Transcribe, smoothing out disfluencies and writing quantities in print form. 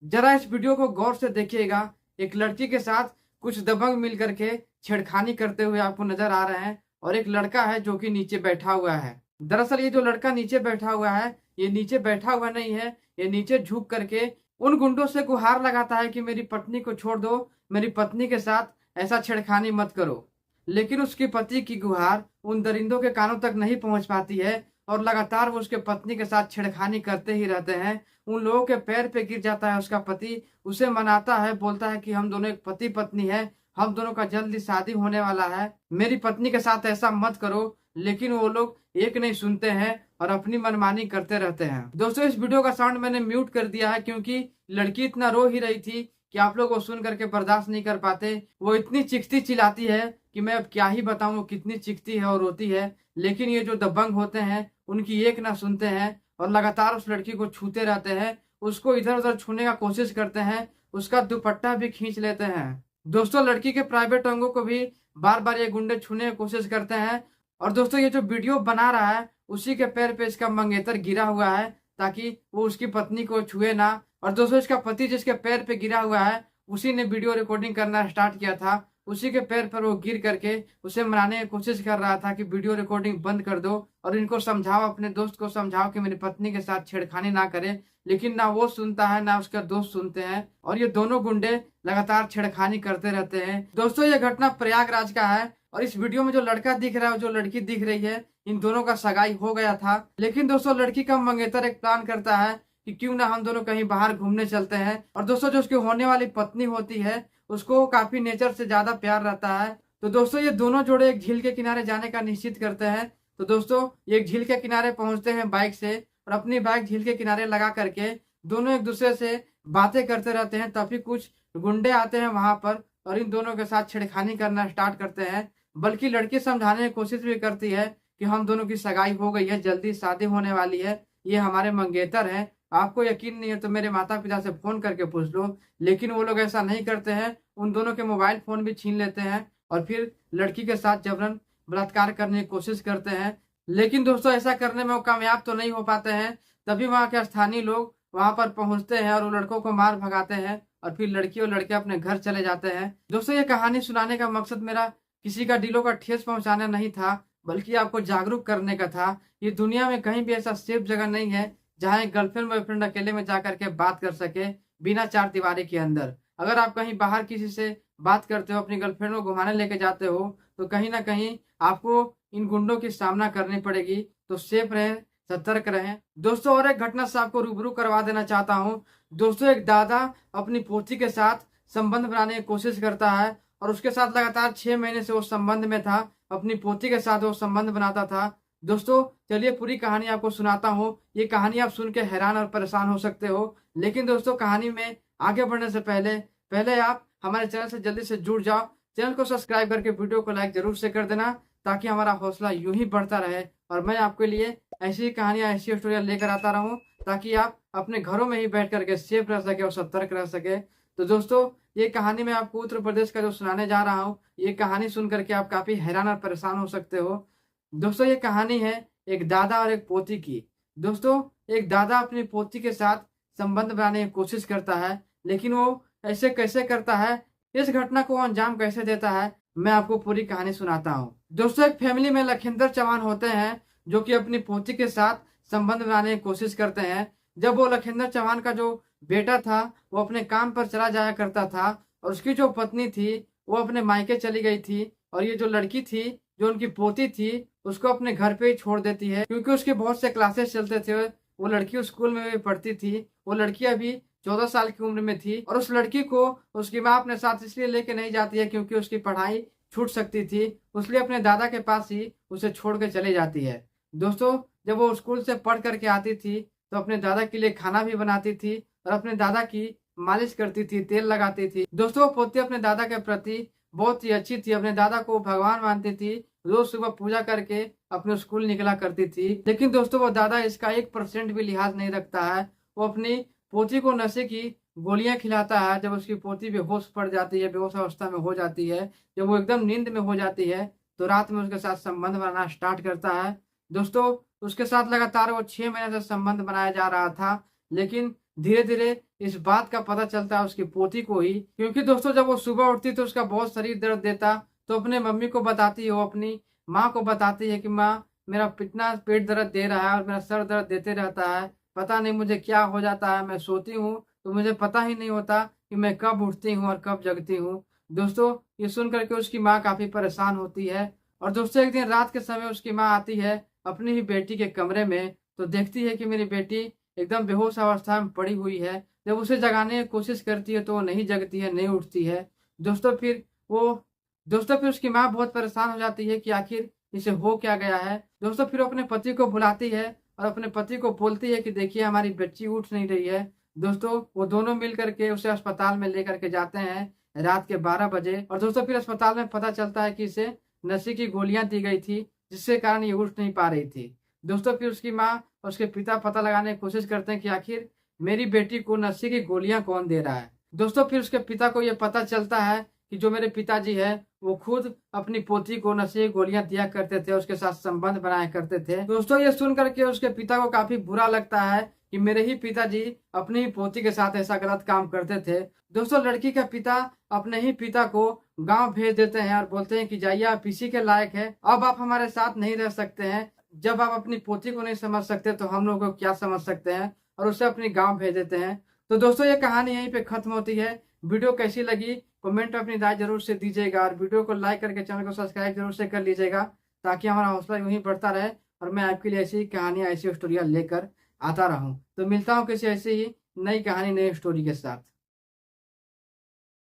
जरा इस वीडियो को गौर से देखिएगा। एक लड़की के साथ कुछ दबंग मिल करके छेड़खानी करते हुए आपको नजर आ रहे हैं और एक लड़का है जो कि नीचे बैठा हुआ है। दरअसल ये जो लड़का नीचे बैठा हुआ है, ये नीचे बैठा हुआ नहीं है, ये नीचे झुक करके उन गुंडों से गुहार लगाता है कि मेरी पत्नी को छोड़ दो, मेरी पत्नी के साथ ऐसा छेड़खानी मत करो। लेकिन उसकी पति की गुहार उन दरिंदों के कानों तक नहीं पहुंच पाती है और लगातार वो उसके पत्नी के साथ छेड़खानी करते ही रहते हैं। उन लोगों के पैर पे गिर जाता है उसका पति, उसे मनाता है, बोलता है कि हम दोनों एक पति पत्नी है, हम दोनों का जल्दी शादी होने वाला है, मेरी पत्नी के साथ ऐसा मत करो। लेकिन वो लोग एक नहीं सुनते हैं और अपनी मनमानी करते रहते हैं। दोस्तों, इस वीडियो का साउंड मैंने म्यूट कर दिया है क्योंकि लड़की इतना रो ही रही थी कि आप लोग वो सुन करके बर्दाश्त नहीं कर पाते। वो इतनी चीखती चिल्लाती है कि मैं अब क्या ही बताऊं वो कितनी चीखती है और रोती है। लेकिन ये जो दबंग होते हैं उनकी एक ना सुनते हैं और लगातार उस लड़की को छूते रहते हैं, उसको इधर उधर छूने का कोशिश करते हैं, उसका दुपट्टा भी खींच लेते हैं। दोस्तों, लड़की के प्राइवेट अंगों को भी बार बार ये गुंडे छूने की कोशिश करते हैं। और दोस्तों, ये जो वीडियो बना रहा है उसी के पैर पे इसका मंगेतर गिरा हुआ है ताकि वो उसकी पत्नी को छुए ना। और दोस्तों, इसका पति जिसके पैर पे गिरा हुआ है उसी ने वीडियो रिकॉर्डिंग करना स्टार्ट किया था। उसी के पैर पर वो गिर करके उसे मनाने की कोशिश कर रहा था कि वीडियो रिकॉर्डिंग बंद कर दो और इनको समझाओ, अपने दोस्त को समझाओ कि मेरी पत्नी के साथ छेड़खानी ना करे। लेकिन ना वो सुनता है ना उसका दोस्त सुनते हैं और ये दोनों गुंडे लगातार छेड़खानी करते रहते हैं। दोस्तों, ये घटना प्रयागराज का है और इस वीडियो में जो लड़का दिख रहा है, जो लड़की दिख रही है, इन दोनों का सगाई हो गया था। लेकिन दोस्तों, लड़की का मंगेतर एक प्लान करता है कि क्यों ना हम दोनों कहीं बाहर घूमने चलते हैं। और दोस्तों, जो उसकी होने वाली पत्नी होती है उसको काफी नेचर से ज्यादा प्यार रहता है। तो दोस्तों, ये दोनों जोड़े एक झील के किनारे जाने का निश्चित करते हैं। तो दोस्तों, ये एक झील के किनारे पहुंचते हैं बाइक से और अपनी बाइक झील के किनारे लगा करके दोनों एक दूसरे से बातें करते रहते हैं। तभी कुछ गुंडे आते हैं वहां पर और इन दोनों के साथ छेड़खानी करना स्टार्ट करते हैं। बल्कि लड़की समझाने की कोशिश भी करती है कि हम दोनों की सगाई हो गई है, जल्दी शादी होने वाली है, ये हमारे मंगेतर हैं, आपको यकीन नहीं है तो मेरे माता पिता से फोन करके पूछ लो। लेकिन वो लोग ऐसा नहीं करते हैं, उन दोनों के मोबाइल फोन भी छीन लेते हैं और फिर लड़की के साथ जबरन बलात्कार करने की कोशिश करते हैं। लेकिन दोस्तों, ऐसा करने में वो कामयाब तो नहीं हो पाते हैं। तभी वहाँ के स्थानीय लोग वहां पर पहुंचते हैं और वो लड़कों को मार भगाते हैं और फिर लड़की और लड़के अपने घर चले जाते हैं। दोस्तों, ये कहानी सुनाने का मकसद मेरा किसी का दिलों का ठेस पहुंचाना नहीं था, बल्कि आपको जागरूक करने का था। ये दुनिया में कहीं भी ऐसा सेफ जगह नहीं है जहाँ एक गर्लफ्रेंड बॉयफ्रेंड अकेले में जा करके बात कर सके बिना चार दीवारी के अंदर। अगर आप कहीं बाहर किसी से बात करते हो, अपनी गर्लफ्रेंड को घुमाने लेके जाते हो, तो कहीं ना कहीं आपको इन गुंडों की सामना करनी पड़ेगी। तो सेफ रहें, सतर्क रहें। दोस्तों, और एक घटना से आपको रूबरू करवा देना चाहता हूँ। दोस्तों, एक दादा अपनी पोती के साथ संबंध बनाने की कोशिश करता है और उसके साथ लगातार 6 महीने से वो संबंध में था, अपनी पोती के साथ वो संबंध बनाता था। दोस्तों, चलिए पूरी कहानी आपको सुनाता हूँ। ये कहानी आप सुन के हैरान और परेशान हो सकते हो। लेकिन दोस्तों, कहानी में आगे बढ़ने से पहले पहले आप हमारे चैनल से जल्दी से जुड़ जाओ। चैनल को सब्सक्राइब करके वीडियो को लाइक जरूर से कर देना ताकि हमारा हौसला यूं ही बढ़ता रहे और मैं आपके लिए ऐसी कहानियां, ऐसी स्टोरियां लेकर आता रहूं ताकि आप अपने घरों में ही बैठ करके सेफ रह सके और सतर्क रह सके। तो दोस्तों, ये कहानी मैं आपको उत्तर प्रदेश का जो सुनाने जा रहा हूँ, ये कहानी सुन करके आप काफी हैरान और परेशान हो सकते हो। दोस्तों, ये कहानी है एक दादा और एक पोती की। दोस्तों, एक दादा अपनी पोती के साथ संबंध बनाने की कोशिश करता है, लेकिन वो ऐसे कैसे करता है, इस घटना को अंजाम कैसे देता है, मैं आपको पूरी कहानी सुनाता हूँ। दोस्तों, एक फैमिली में लखिंदर चौहान होते हैं जो कि अपनी पोती के साथ संबंध बनाने की कोशिश करते हैं। जब वो लखिंदर चौहान का जो बेटा था वो अपने काम पर चला जाया करता था और उसकी जो पत्नी थी वो अपने मायके चली गई थी और ये जो लड़की थी, जो उनकी पोती थी, उसको अपने घर पे ही छोड़ देती है क्योंकि उसके बहुत से क्लासेस चलते थे। वो लड़की उस स्कूल में भी पढ़ती थी। वो लड़की अभी 14 साल की उम्र में थी और उस लड़की को उसकी माँ अपने साथ इसलिए लेके नहीं जाती है क्योंकि उसकी पढ़ाई छूट सकती थी, इसलिए अपने दादा के पास ही उसे छोड़ के चली जाती है। दोस्तों, जब वो स्कूल से पढ़ करके आती थी तो अपने दादा के लिए खाना भी बनाती थी और अपने दादा की मालिश करती थी, तेल लगाती थी। दोस्तों, वो पोती अपने दादा के प्रति बहुत ही अच्छी थी, अपने दादा को भगवान मानती थी, रोज सुबह पूजा करके अपने स्कूल निकला करती थी। लेकिन दोस्तों, वो दादा इसका 1% भी लिहाज नहीं रखता है। वो अपनी पोती को नशे की गोलियां खिलाता है। जब उसकी पोती बेहोश पड़ जाती है, बेहोश अवस्था में हो जाती है, जब वो एकदम नींद में हो जाती है, तो रात में उसके साथ संबंध बनाना स्टार्ट करता है। दोस्तों, उसके साथ लगातार वो 6 महीने से संबंध बनाया जा रहा था। लेकिन धीरे धीरे इस बात का पता चलता है उसकी पोती को ही, क्योंकि दोस्तों जब वो सुबह उठती तो उसका बहुत शरीर दर्द देता, तो अपने मम्मी को बताती है, वो अपनी माँ को बताती है कि माँ मेरा इतना पेट दर्द दे रहा है और मेरा सर दर्द देते रहता है, पता नहीं मुझे क्या हो जाता है, मैं सोती हूँ तो मुझे पता ही नहीं होता कि मैं कब उठती हूँ और कब जगती हूँ। दोस्तों ये सुन करके उसकी माँ काफ़ी परेशान होती है। और दोस्तों एक दिन रात के समय उसकी माँ आती है अपनी ही बेटी के कमरे में, तो देखती है कि मेरी बेटी एकदम बेहोश अवस्था में पड़ी हुई है। जब उसे जगाने की कोशिश करती है तो वो नहीं जगती है, नहीं उठती है। दोस्तों फिर वो दोस्तों फिर उसकी माँ बहुत परेशान हो जाती है कि आखिर इसे हो क्या गया है। दोस्तों फिर वो अपने पति को बुलाती है और अपने पति को बोलती है कि देखिए हमारी बच्ची उठ नहीं रही है। दोस्तों वो दोनों मिल करके उसे अस्पताल में लेकर के जाते हैं रात के 12 बजे, और दोस्तों फिर अस्पताल में पता चलता है कि इसे नशे की गोलियां दी गई थी, जिसके कारण ये उठ नहीं पा रही थी। दोस्तों फिर उसकी माँ और उसके पिता पता लगाने की कोशिश करते हैं कि आखिर मेरी बेटी को नशे की गोलियां कौन दे रहा है। दोस्तों फिर उसके पिता को ये पता चलता है कि जो मेरे पिताजी है वो खुद अपनी पोती को नशे की गोलियां दिया करते थे, उसके साथ संबंध बनाया करते थे। दोस्तों ये सुन करके उसके पिता को काफी बुरा लगता है कि मेरे ही पिताजी अपनी ही पोती के साथ ऐसा गलत काम करते थे। दोस्तों लड़की का पिता अपने ही पिता को गांव भेज देते हैं और बोलते हैं कि जाइए आप इसी के लायक है, अब आप हमारे साथ नहीं रह सकते हैं। जब आप अपनी पोती को नहीं समझ सकते तो हम लोग को क्या समझ सकते हैं, और उसे अपनी गांव भेज देते हैं। तो दोस्तों ये कहानी यहीं पे खत्म होती है। वीडियो कैसी लगी कमेंट में अपनी राय जरूर से दीजिएगा, और वीडियो को लाइक करके चैनल को सब्सक्राइब जरूर से कर लीजिएगा, ताकि हमारा हौसला यूं ही बढ़ता रहे और मैं आपके लिए ऐसी कहानियां ऐसी स्टोरियां लेकर आता रहूं। तो मिलता हूं किसी ऐसी ही नई कहानी नई स्टोरी के साथ।